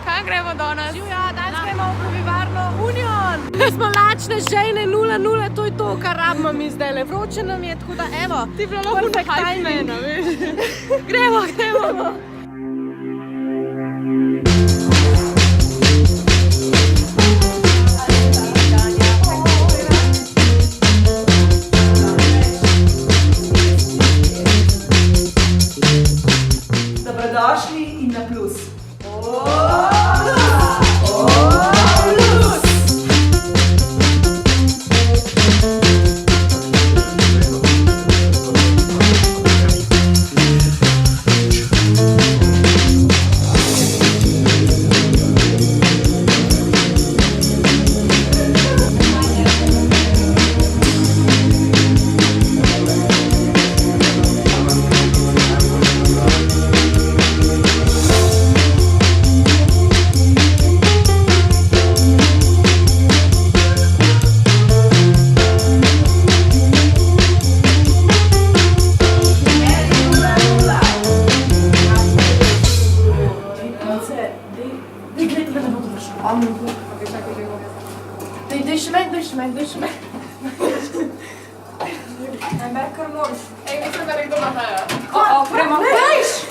kaj gremo danes? Ja, danes gremo v pivovarno Union. Smo lačne žene 0-0, to je to, kar rabimo mi zdaj. Vroče nam je, tako da evo. Ti bila lahko najmena, veš. Gremo. Dobrodošli in na plus. Daj še me. Amber, kar moraš. Ej, mislim, da nekdo nahaja. Gremo. Dajš!